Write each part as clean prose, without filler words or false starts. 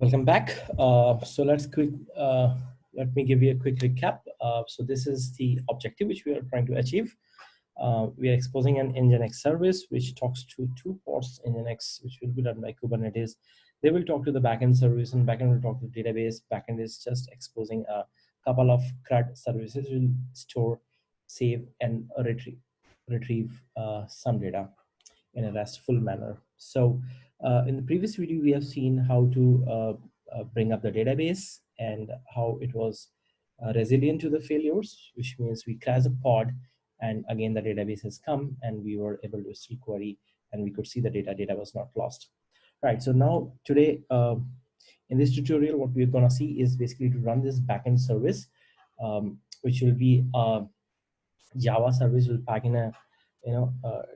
Welcome back. Let me give you a quick recap. So this is the objective which we are trying to achieve. We are exposing an Nginx service which talks to two ports Nginx, which will be done by Kubernetes. They will talk to the backend service, and backend will talk to the database. Backend is just exposing a couple of CRUD services will store, save, and retrieve some data in a RESTful manner. So in the previous video, we have seen how to bring up the database and how it was resilient to the failures, which means we crash a pod, and again the database has come and we were able to still query and we could see the data was not lost. Right, so now today in this tutorial, what we're gonna see is basically to run this backend service, which will be a Java service will pack in a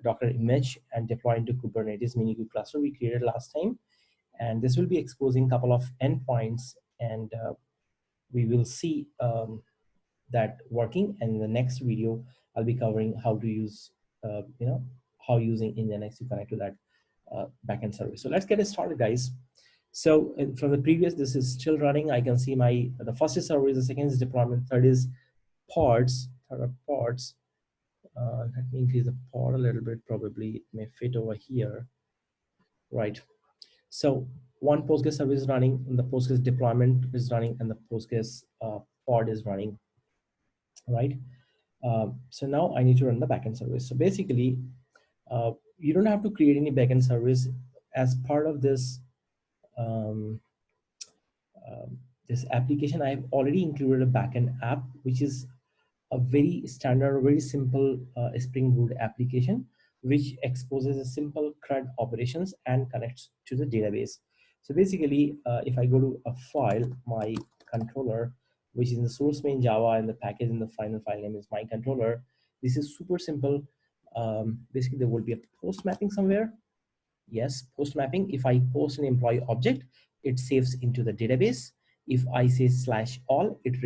Docker image and deploy into Kubernetes Minikube cluster we created last time. And this will be exposing a couple of endpoints, and we will see that working. And in the next video, I'll be covering how to use, how using Nginx to connect to that backend service. So let's get it started, guys. So from the previous, this is still running. I can see the first is service, the second is deployment, third is pods. Let me increase the pod a little bit. Probably it may fit over here. Right. So one Postgres service is running, and the Postgres deployment is running, and the Postgres pod is running. Right. So now I need to run the backend service. So basically, you don't have to create any backend service as part of this. This application, I've already included a backend app, which is a very standard, very simple Spring Boot application, which exposes a simple CRUD operations and connects to the database. So basically, if I go to a file, my controller, which is in the source main Java, and the package in the final file name is my controller. This is super simple. Basically, there will be a post mapping somewhere. Yes, post mapping. If I post an employee object, it saves into the database. If I say /all, it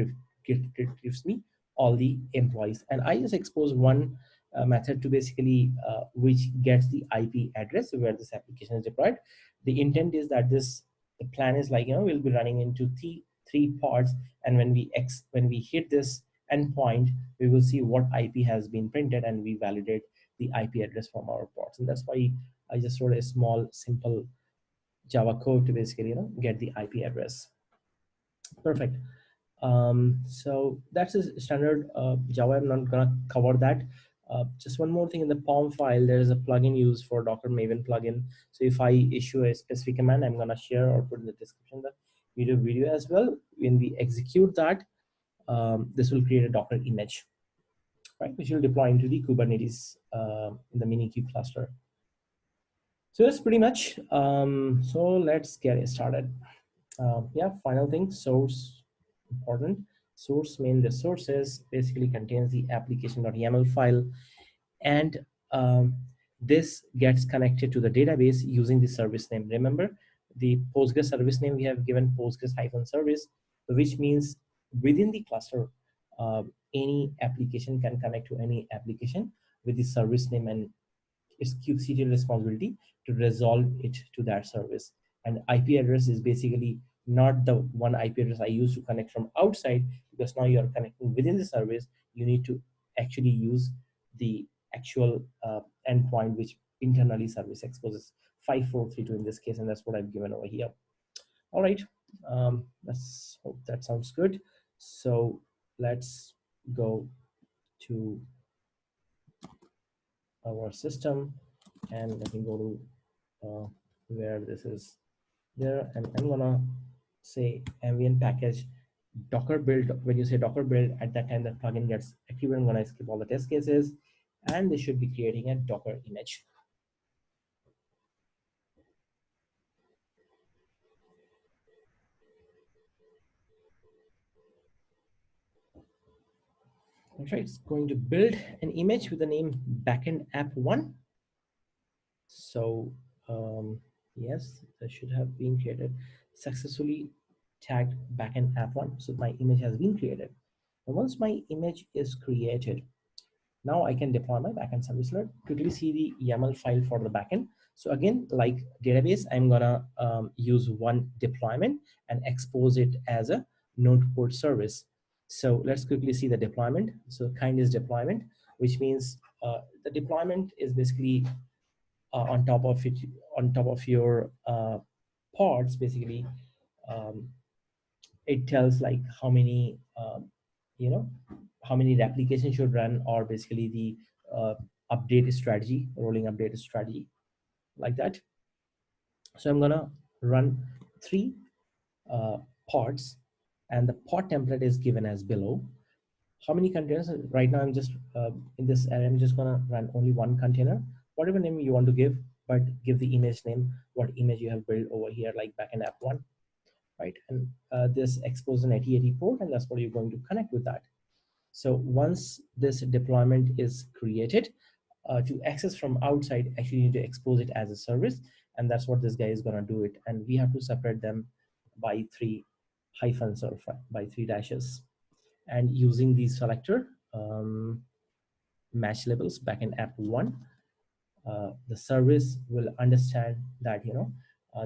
retrieves me all the employees. And I just expose one method to basically which gets the IP address where this application is deployed. The intent is that the plan is like, we'll be running into three pods, and when we hit this endpoint, we will see what IP has been printed, and we validate the IP address from our pods. And that's why I just wrote a small, simple Java code to basically get the IP address. Perfect. So that's a standard Java. I'm not gonna cover that. Just one more thing, in the POM file, there is a plugin used for Docker Maven plugin. So if I issue a specific command, I'm gonna share or put in the description the video as well. When we execute that, this will create a Docker image, right, which will deploy into the Kubernetes in the Minikube cluster. So that's pretty much. So let's get it started. Yeah, final thing, source. Important. Source main resources basically contains the application.yaml file, and this gets connected to the database using the service name. Remember, the Postgres service name we have given Postgres-service, which means within the cluster, any application can connect to any application with the service name, and it's kubectl responsibility to resolve it to that service. And IP address is basically not the one IP address I use to connect from outside, because now you are connecting within the service. You need to actually use the actual endpoint which internally service exposes, 5432 in this case, and that's what I've given over here. All right, let's hope that sounds good. So let's go to our system, and let me go to where this is there, and I'm gonna say ambient package docker build. When you say docker build, at that time the plugin gets activated. I'm gonna skip all the test cases, and they should be creating a Docker image. Okay, it's going to build an image with the name backend app1. So yes, that should have been created. Successfully tagged backend app1. So my image has been created. And once my image is created, now I can deploy my backend service. Let's quickly see the YAML file for the backend. So again, like database, I'm gonna use one deployment and expose it as a node port service. So let's quickly see the deployment. So kind is deployment, which means the deployment is basically on top of it, on top of your pods. Basically, um, it tells like how many you know how many replications should run, or basically the update strategy, rolling update strategy, like that. So I'm gonna run 3 uh, pods, and the pod template is given as below. How many containers? Right now I'm just in this area, I'm just gonna run only 1 container, whatever name you want to give, but give the image name, what image you have built over here, like backend app 1, right? And this exposes an 8080 port, and that's what you're going to connect with that. So once this deployment is created, to access from outside, actually you need to expose it as a service, and that's what this guy is going to do it. And we have to separate them by 3 hyphens, or by 3 dashes. And using the selector match labels backend app 1, the service will understand that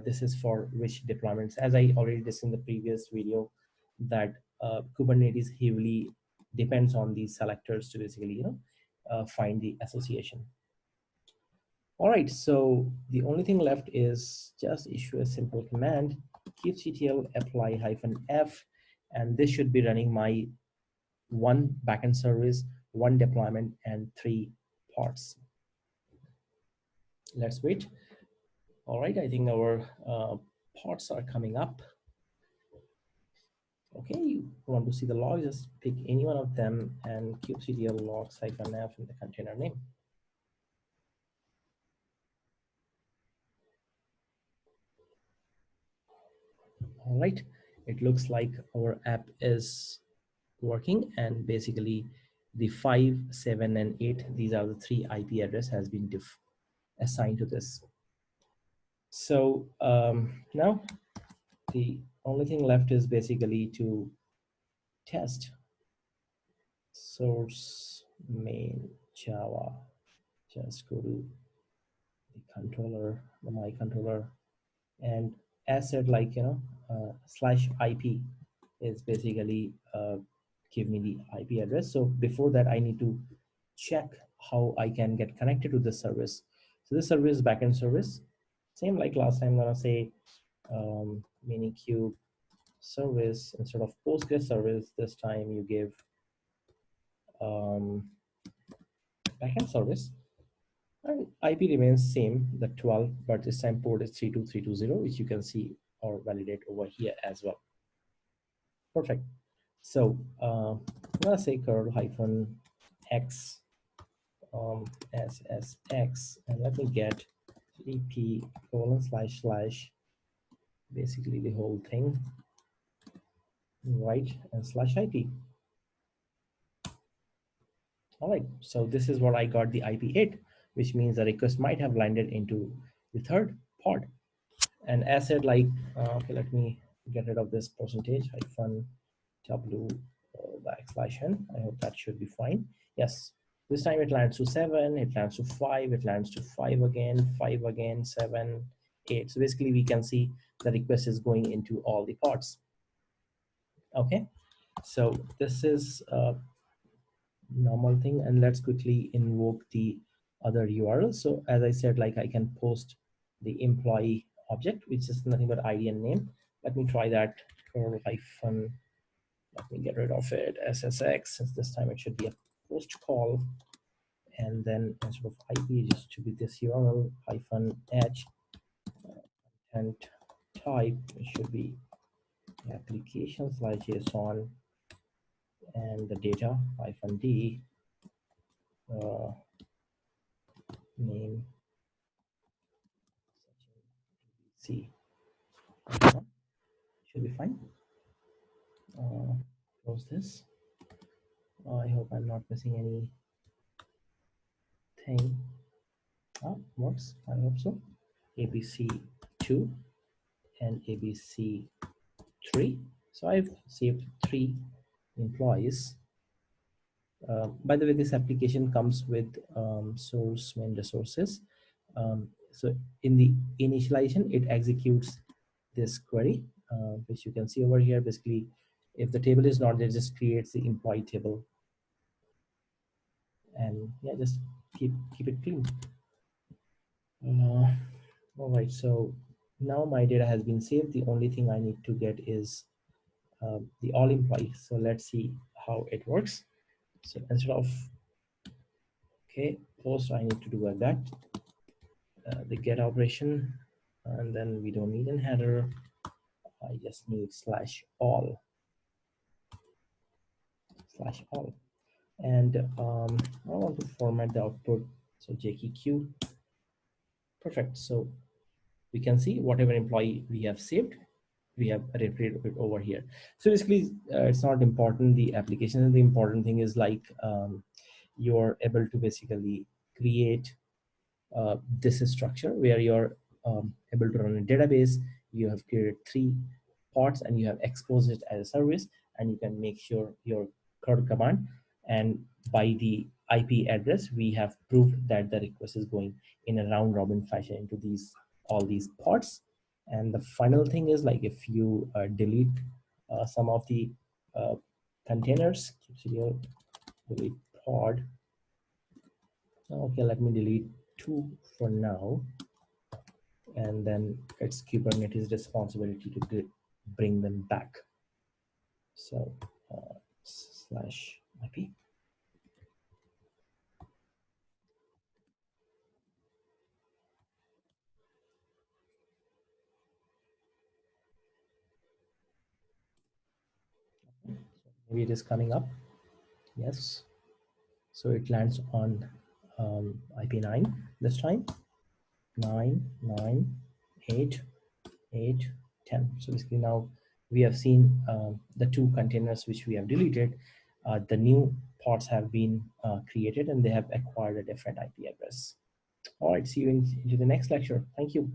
this is for which deployments. As I already discussed in the previous video, that Kubernetes heavily depends on these selectors to basically find the association. All right, so the only thing left is just issue a simple command, kubectl apply -f, and this should be running my 1 backend service, 1 deployment, and 3 pods. Let's wait. All right, I think our pods are coming up. Okay, you want to see the logs, just pick any one of them and kubectl logs -f in the container name. All right, it looks like our app is working, and basically the 5, 7, and 8, these are the 3 IP address has been assigned to this. So now the only thing left is basically to test source main Java. Just go to the controller, my controller, and asset like /IP is basically give me the IP address. So before that, I need to check how I can get connected to this service. So this service is backend service, same like last time. I'm gonna say Minikube service instead of Postgres service. This time you give backend service, and IP remains same, the 12, but this time port is 32320, which you can see or validate over here as well. Perfect. So I'm gonna say curl -x /ssx, and let me get ep : / basically the whole thing, right, and /IP. All right, so this is what I got, the IP8, which means the request might have landed into the 3rd pod. And as said, like, okay, let me get rid of this percentage -w \n. I hope that should be fine. Yes, this time it lands to 7, it lands to 5, it lands to 5 again, 5 again, 7, 8. So basically we can see the request is going into all the pods. Okay, so this is normal thing, and let's quickly invoke the other URL. So as I said, like, I can post the employee object, which is nothing but ID and name. Let me try that. Curl hyphen, let me get rid of it, /ssx, since this time it should be a post call, and then instead of IP, just to be this URL -h, and type, it should be applications/json, and the data -d name C. Should be fine. Close this. I hope I'm not missing anything. Works. I hope so. ABC2 and ABC3. So I've saved 3 employees. By the way, this application comes with source main resources. So in the initialization, it executes this query, which you can see over here. Basically, if the table is not there, it just creates the employee table, and yeah, just keep it clean. All right, so now my data has been saved. The only thing I need to get is the all employees. So let's see how it works. So instead of post, I need to do like that, the get operation, and then we don't need an header. I just need /all, and I want to format the output. So jkq, perfect. So we can see whatever employee we have saved, we have retrieved it over here. So basically, it's not important the application. The important thing is like you're able to basically create this structure where you're able to run a database. You have created 3 pods and you have exposed it as a service, and you can make sure your CRUD command, and by the IP address, we have proved that the request is going in a round robin fashion into all these pods. And the final thing is like if you delete some of the containers, delete pod. Okay, let me delete 2 for now, and then it's Kubernetes responsibility to bring them back. So /IP. Maybe it is coming up. Yes. So it lands on IP 9 this time. 9, 9, 8, 8, 10. So basically now we have seen the 2 containers which we have deleted. The new pods have been created and they have acquired a different IP address. All right, see you in the next lecture. Thank you.